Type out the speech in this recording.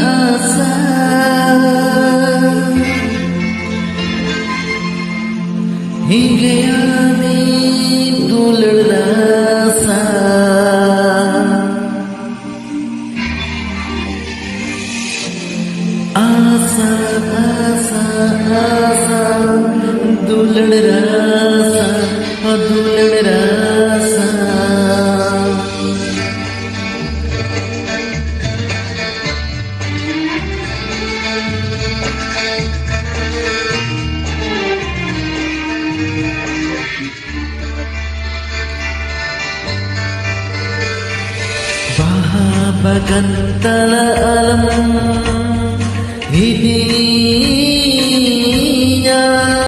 asa hingga amin dular rasa asa asa asa dular rasa dular rasa Bahagantala alam ini